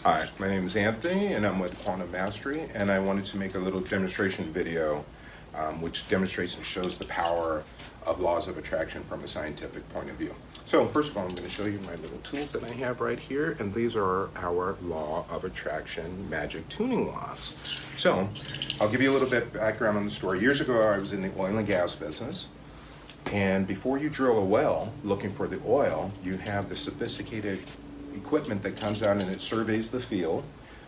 Hi, my name is Anthony and I'm with Quantum Mastery, and I wanted to make a little demonstration video which demonstrates and shows the power of laws of attraction from a scientific point of view. So first of all, I'm going to show you my little tools that I have right here, and these are our law of attraction magic tuning wands. So I'll give you a little bit background on the story. Years ago I was in the oil and gas business, and before you drill a well looking for the oil, you have the sophisticated equipment that comes out and it surveys the field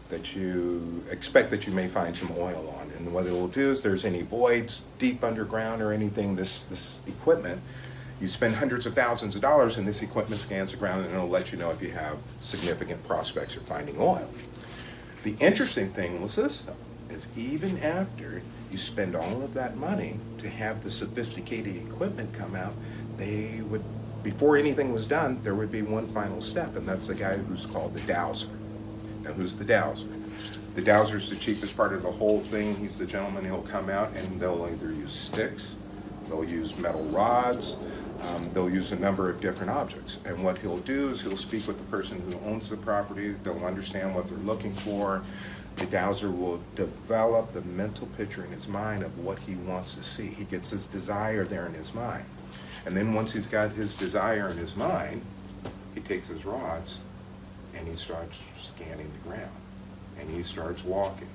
that you expect that you may find some oil on. And what it will do is there's any voids deep underground or anything, this equipment, you spend hundreds of thousands of dollars and this equipment scans the ground and it'll let you know if you have significant prospects of finding oil. The interesting thing was this though, is even after you spend all of that money to have the sophisticated equipment come out, they would, before anything was done, there would be one final step, and that's the guy who's called the Dowser. Now, who's the Dowser? The Dowser is the cheapest part of the whole thing. He's the gentleman who'll come out and they'll either use sticks, they'll use metal rods, they'll use a number of different objects. And what he'll do is he'll speak with the person who owns the property, they'll understand what they're looking for. The Dowser will develop the mental picture in his mind of what he wants to see. He gets his desire there in his mind. And then once he's got his desire in his mind, he takes his rods and he starts scanning the ground. And he starts walking.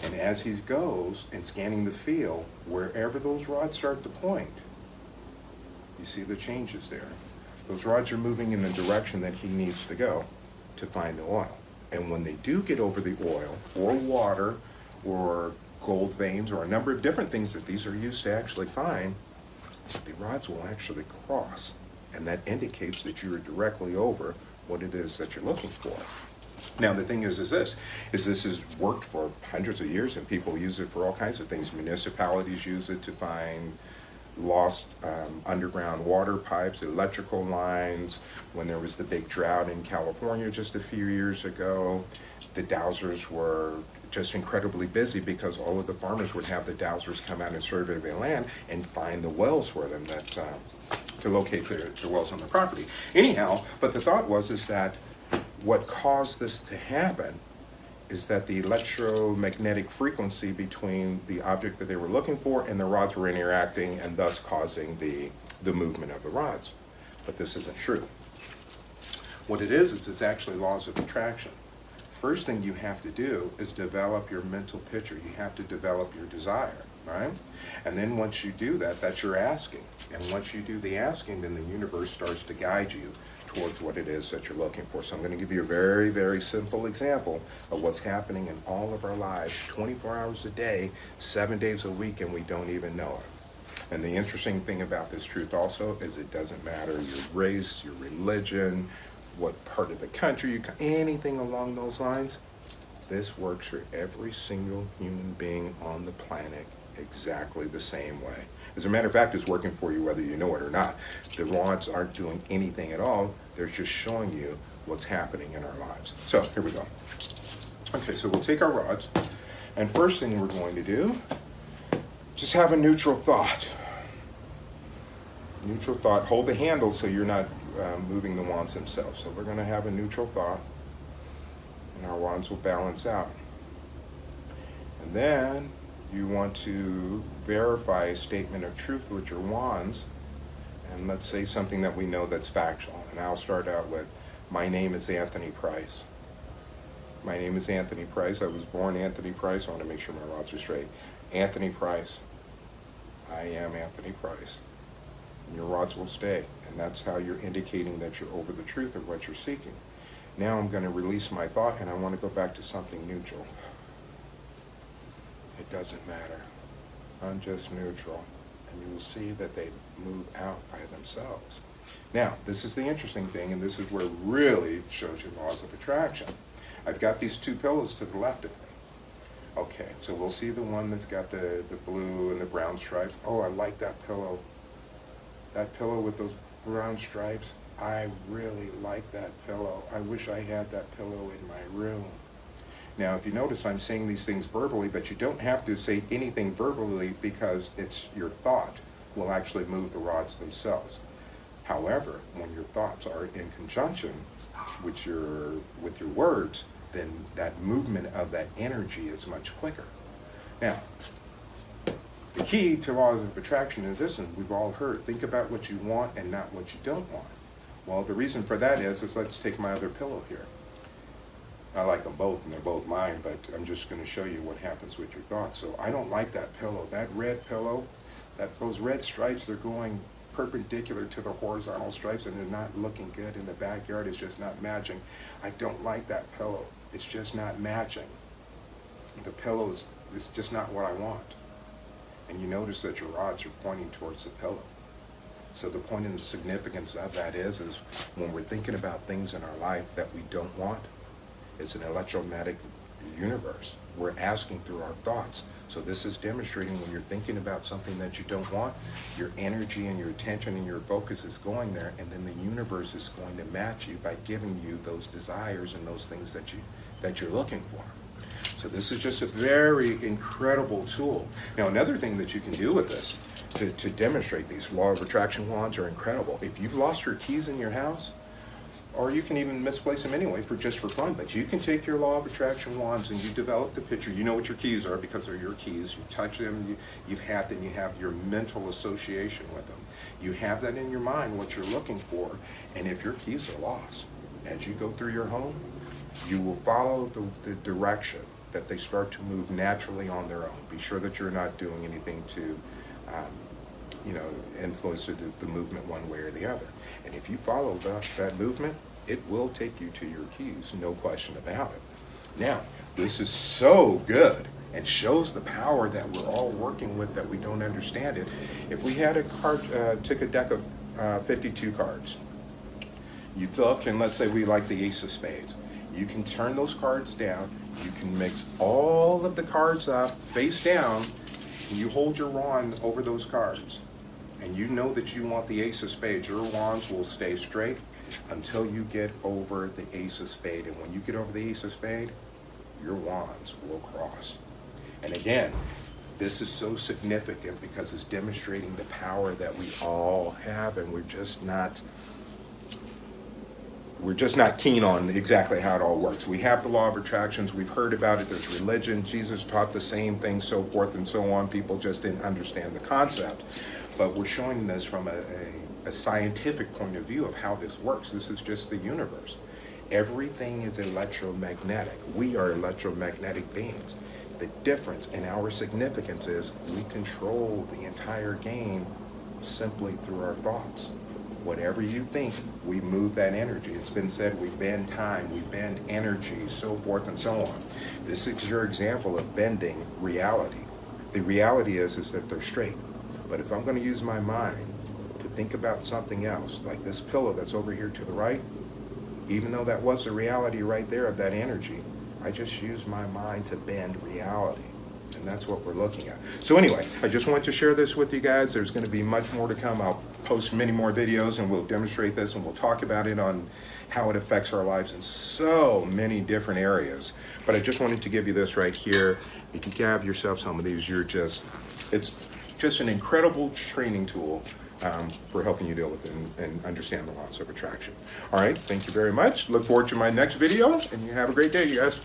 And as he goes and scanning the field, wherever those rods start to point, you see the changes there. Those rods are moving in the direction that he needs to go to find the oil. And when they do get over the oil, or water, or gold veins, or a number of different things that these are used to actually find, the rods will actually cross. And that indicates that you're directly over what it is that you're looking for. Now the thing is this has worked for hundreds of years and people use it for all kinds of things. Municipalities use it to find lost underground water pipes, electrical lines. When there was the big drought in California just a few years ago, the Dowsers were just incredibly busy because all of the farmers would have the Dowsers come out and survey their land and find the wells for them that to locate the wells on the property. Anyhow, but the thought was is that what caused this to happen is that the electromagnetic frequency between the object that they were looking for and the rods were interacting and thus causing the movement of the rods. But this isn't true. What it is it's actually laws of attraction. First thing you have to do is develop your mental picture. You have to develop your desire, right? And then once you do that, that's your asking. And once you do the asking, then the universe starts to guide you towards what it is that you're looking for. So I'm going to give you a very, very simple example of what's happening in all of our lives, 24 hours a day, 7 days a week, and we don't even know it. And the interesting thing about this truth also is it doesn't matter your race, your religion, what part of the country, anything along those lines. This works for every single human being on the planet exactly the same way. As a matter of fact, it's working for you whether you know it or not. The rods aren't doing anything at all. They're just showing you what's happening in our lives. So here we go. Okay, so we'll take our rods, and first thing we're going to do, just have a neutral thought. Neutral thought. Hold the handle so you're not moving the wands themselves. So we're going to have a neutral thought, and our wands will balance out. And then you want to verify a statement of truth with your wands, and let's say something that we know that's factual. And I'll start out with, my name is Anthony Price. My name is Anthony Price. I was born Anthony Price. I want to make sure my rods are straight. Anthony Price. I am Anthony Price. And your rods will stay. And that's how you're indicating that you're over the truth of what you're seeking. Now I'm going to release my thought, and I want to go back to something neutral. It doesn't matter. I'm just neutral. And you will see that they move out by themselves. Now, this is the interesting thing, and this is where it really shows you laws of attraction. I've got these two pillows to the left of me. Okay, so we'll see the one that's got the blue and the brown stripes. Oh, I like that pillow. That pillow with those brown stripes. I really like that pillow. I wish I had that pillow in my room. Now, if you notice, I'm saying these things verbally, but you don't have to say anything verbally because it's your thought will actually move the rods themselves. However, when your thoughts are in conjunction with your words, then that movement of that energy is much quicker. Now, the key to laws of attraction is this, and we've all heard, think about what you want and not what you don't want. Well, the reason for that is let's take my other pillow here. I like them both, and they're both mine, but I'm just going to show you what happens with your thoughts. So I don't like that pillow. That red pillow, those red stripes, they're going perpendicular to the horizontal stripes, and they're not looking good in the backyard. It's just not matching. I don't like that pillow. It's just not matching. The pillow is just not what I want. And you notice that your rods are pointing towards the pillow. So the point and the significance of that is when we're thinking about things in our life that we don't want, it's an electromagnetic universe. We're asking through our thoughts. So this is demonstrating when you're thinking about something that you don't want, your energy and your attention and your focus is going there, and then the universe is going to match you by giving you those desires and those things that you're looking for. So this is just a very incredible tool. Now, another thing that you can do with this to demonstrate these law of attraction wands are incredible. If you've lost your keys in your house, or you can even misplace them anyway for fun, but you can take your law of attraction wands and you develop the picture. You know what your keys are because they're your keys. You touch them, you've had them, you have your mental association with them. You have that in your mind, what you're looking for, and if your keys are lost, as you go through your home, you will follow the direction that they start to move naturally on their own. Be sure that you're not doing anything to influence the movement one way or the other. And if you follow that movement, it will take you to your keys, no question about it. Now, this is so good and shows the power that we're all working with that we don't understand it. If we had took a deck of 52 cards, you look, and let's say we like the ace of spades. You can turn those cards down, you can mix all of the cards up face down, and you hold your wand over those cards. And you know that you want the ace of spades. Your wands will stay straight until you get over the ace of spade. And when you get over the ace of spade, your wands will cross. And again, this is so significant because it's demonstrating the power that we all have, and we're just not keen on exactly how it all works. We have the law of attractions, we've heard about it, there's religion, Jesus taught the same thing, so forth and so on. People just didn't understand the concept. But we're showing this from a scientific point of view of how this works. This is just the universe. Everything is electromagnetic. We are electromagnetic beings. The difference in our significance is we control the entire game simply through our thoughts. Whatever you think, we move that energy. It's been said we bend time, we bend energy, so forth and so on. This is your example of bending reality. The reality is that they're straight. But if I'm going to use my mind to think about something else, like this pillow that's over here to the right, even though that was the reality right there of that energy, I just use my mind to bend reality. And that's what we're looking at. So anyway, I just wanted to share this with you guys. There's going to be much more to come. I'll post many more videos and we'll demonstrate this and we'll talk about it on how it affects our lives in so many different areas. But I just wanted to give you this right here. If you have yourself some of these, it's just an incredible training tool for helping you deal with and understand the laws of attraction. All right, thank you very much. Look forward to my next video, and you have a great day, you guys.